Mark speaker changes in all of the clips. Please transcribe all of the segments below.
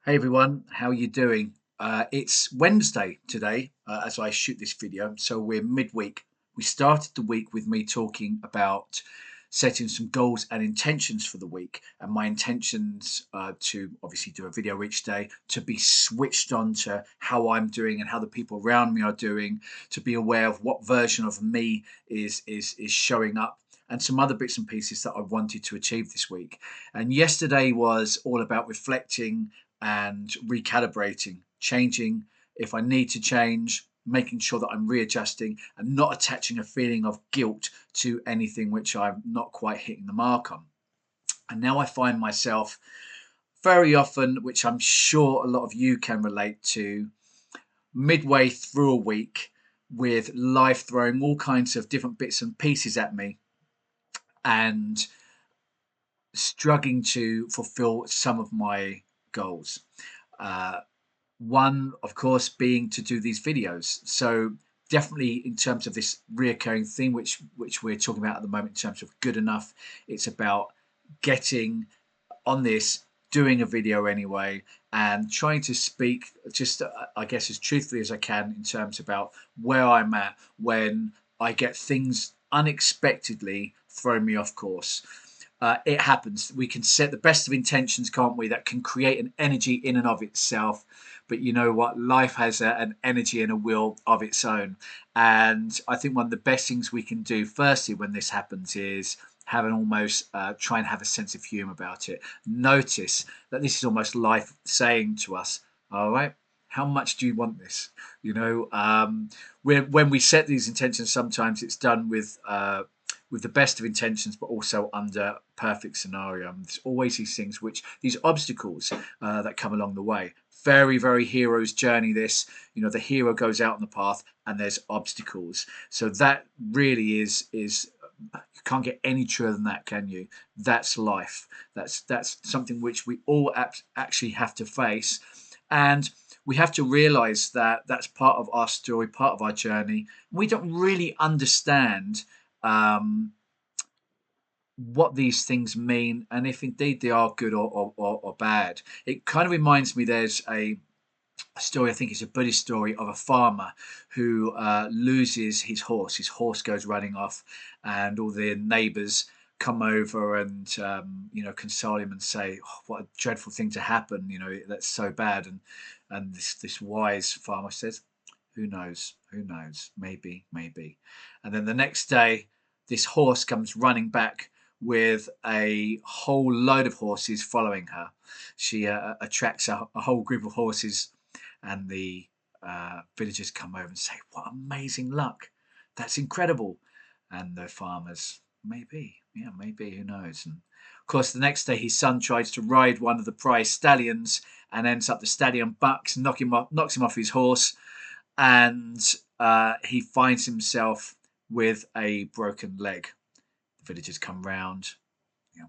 Speaker 1: Hey everyone, how are you doing? It's Wednesday today as I shoot this video, so we're midweek. We started the week with me talking about setting some goals and intentions for the week, and my intentions to obviously do a video each day, to be switched on to how I'm doing and how the people around me are doing, to be aware of what version of me is showing up, and some other bits and pieces that I wanted to achieve this week. And yesterday was all about reflecting and recalibrating, changing if I need to change, making sure that I'm readjusting and not attaching a feeling of guilt to anything which I'm not quite hitting the mark on. And now I find myself very often, which I'm sure a lot of you can relate to, midway through a week with life throwing all kinds of different bits and pieces at me and struggling to fulfill some of my goals. Uh, One, of course, being to do these videos. So definitely in terms of this reoccurring theme, which we're talking about at the moment in terms of good enough, it's about getting on this, doing a video anyway, and trying to speak just, I guess, as truthfully as I can in terms about where I'm at when I get things unexpectedly throw me off course. It happens. We can set the best of intentions, can't we? That can create an energy in and of itself. But you know what? Life has an energy and a will of its own. And I think one of the best things we can do, firstly, when this happens, is have an almost try and have a sense of humor about it. Notice that this is almost life saying to us, all right, how much do you want this? When we set these intentions, sometimes it's done with the best of intentions, but also under perfect scenario. And there's always these things, these obstacles that come along the way. Very, very hero's journey. This, the hero goes out on the path, and there's obstacles. So that really is you can't get any truer than that, can you? That's life. That's something which we all actually have to face, and we have to realize that that's part of our story, part of our journey. We don't really understand um, what these things mean and if indeed they are good or bad. It kind of reminds me there's a story, I think it's a Buddhist story, of a farmer who loses his horse. His horse goes running off, and all the neighbours come over and console him and say, oh, "What a dreadful thing to happen! That's so bad." And this wise farmer says, "Who knows? Who knows? Maybe, maybe." And then the next day, this horse comes running back with a whole load of horses following her. She attracts a whole group of horses, and the villagers come over and say, "What amazing luck! That's incredible!" And the farmers, maybe, yeah, maybe, who knows? And of course, the next day, his son tries to ride one of the prize stallions and ends up the stallion bucks, knocks him off his horse, and he finds himself with a broken leg. The villagers come round.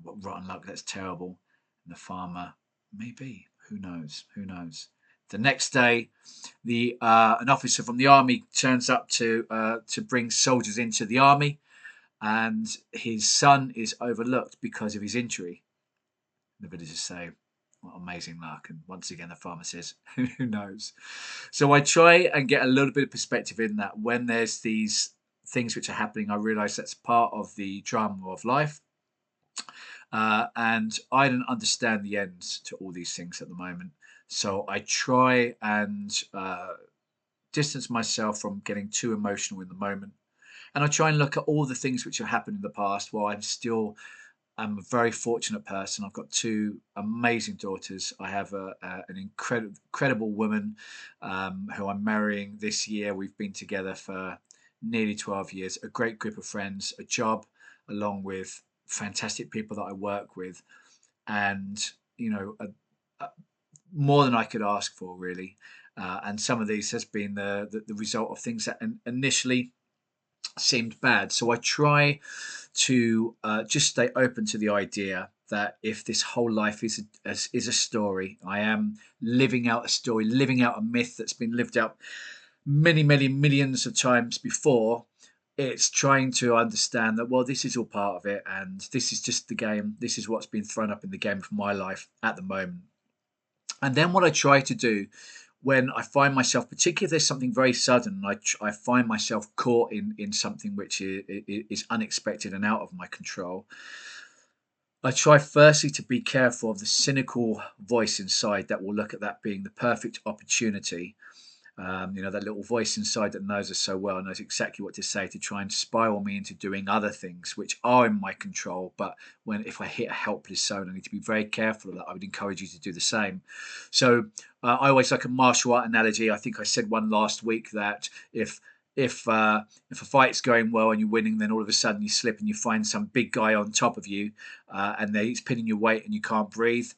Speaker 1: What rotten luck! That's terrible. And the farmer, maybe, who knows? Who knows? The next day, the an officer from the army turns up to bring soldiers into the army, and his son is overlooked because of his injury. The villagers say, "What amazing luck!" And once again, the farmer says, "Who knows?" So I try and get a little bit of perspective in that when there's these things which are happening, I realise that's part of the drama of life. And I don't understand the ends to all these things at the moment. So I try and distance myself from getting too emotional in the moment. And I try and look at all the things which have happened in the past while I'm a very fortunate person. I've got two amazing daughters. I have an incredible woman who I'm marrying this year. We've been together for nearly 12 years, a great group of friends, a job, along with fantastic people that I work with, and a more than I could ask for, really. And some of these has been the result of things that initially seemed bad. So I try to just stay open to the idea that if this whole life is a story, I am living out a story, living out a myth that's been lived out many, many millions of times before. It's trying to understand that, well, this is all part of it, and this is just the game. This is what's been thrown up in the game for my life at the moment. And then what I try to do when I find myself, particularly if there's something very sudden, I find myself caught in something which is unexpected and out of my control. I try firstly to be careful of the cynical voice inside that will look at that being the perfect opportunity. That little voice inside that knows us so well, knows exactly what to say to try and spiral me into doing other things which are in my control. But if I hit a helpless zone, I need to be very careful of that. I would encourage you to do the same. So I always like a martial art analogy. I think I said one last week that if a fight's going well and you're winning, then all of a sudden you slip and you find some big guy on top of you, and he's pinning your weight and you can't breathe.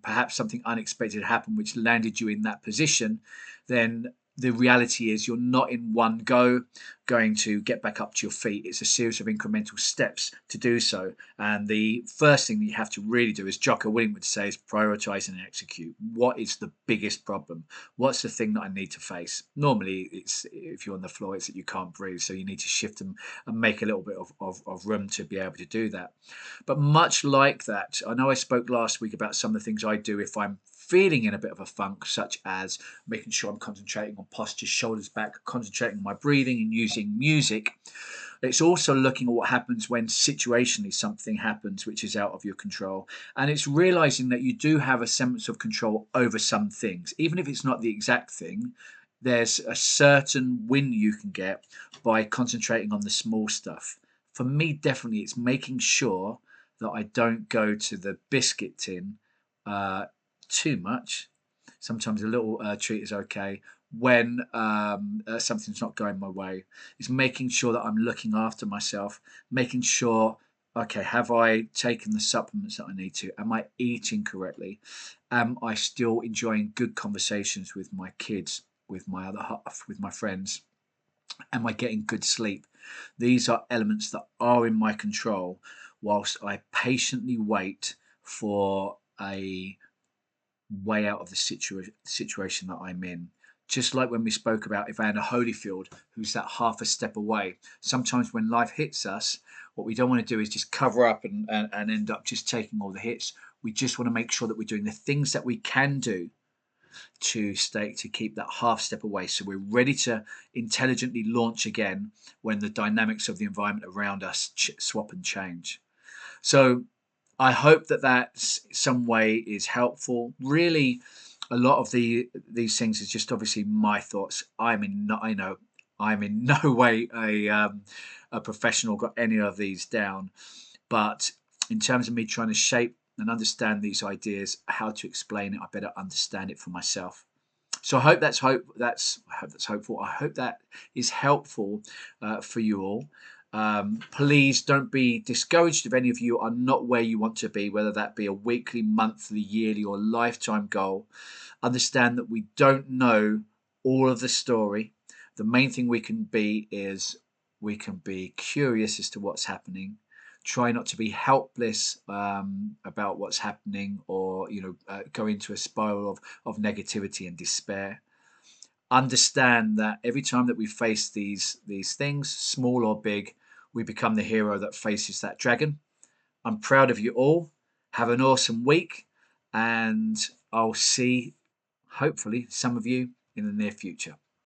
Speaker 1: Perhaps something unexpected happened which landed you in that position. Then the reality is you're not in one go going to get back up to your feet. It's a series of incremental steps to do so. And the first thing that you have to really do, as Jocko Willink would say, is prioritize and execute. What is the biggest problem? What's the thing that I need to face? Normally, it's if you're on the floor, it's that you can't breathe. So you need to shift and make a little bit of room to be able to do that. But much like that, I know I spoke last week about some of the things I do if I'm feeling in a bit of a funk, such as making sure I'm concentrating on posture, shoulders back, concentrating on my breathing and using music. It's also looking at what happens when situationally something happens which is out of your control. And it's realizing that you do have a semblance of control over some things. Even if it's not the exact thing, there's a certain win you can get by concentrating on the small stuff. For me, definitely, it's making sure that I don't go to the biscuit tin uh, too much. Sometimes a little treat is okay when something's not going my way. It's making sure that I'm looking after myself, making sure, okay, have I taken the supplements that I need to? Am I eating correctly? Am I still enjoying good conversations with my kids, with my other half, with my friends? Am I getting good sleep? These are elements that are in my control whilst I patiently wait for a way out of the situation that I'm in. Just like when we spoke about Evander Holyfield, who's that half a step away. Sometimes when life hits us, what we don't want to do is just cover up and end up just taking all the hits. We just want to make sure that we're doing the things that we can do to keep that half step away, so we're ready to intelligently launch again when the dynamics of the environment around us swap and change. So I hope that some way is helpful. Really, a lot of these things is just obviously my thoughts. I know I'm in no way a professional, got any of these down, but in terms of me trying to shape and understand these ideas, how to explain it, I better understand it for myself. So I hope I hope that's hopeful. I hope that is helpful for you all. Please don't be discouraged if any of you are not where you want to be, whether that be a weekly, monthly, yearly, or lifetime goal. Understand that we don't know all of the story. The main thing we can be is we can be curious as to what's happening. Try not to be helpless about what's happening, or go into a spiral of negativity and despair. Understand that every time that we face these things, small or big, we become the hero that faces that dragon. I'm proud of you all. Have an awesome week, and I'll see hopefully some of you in the near future.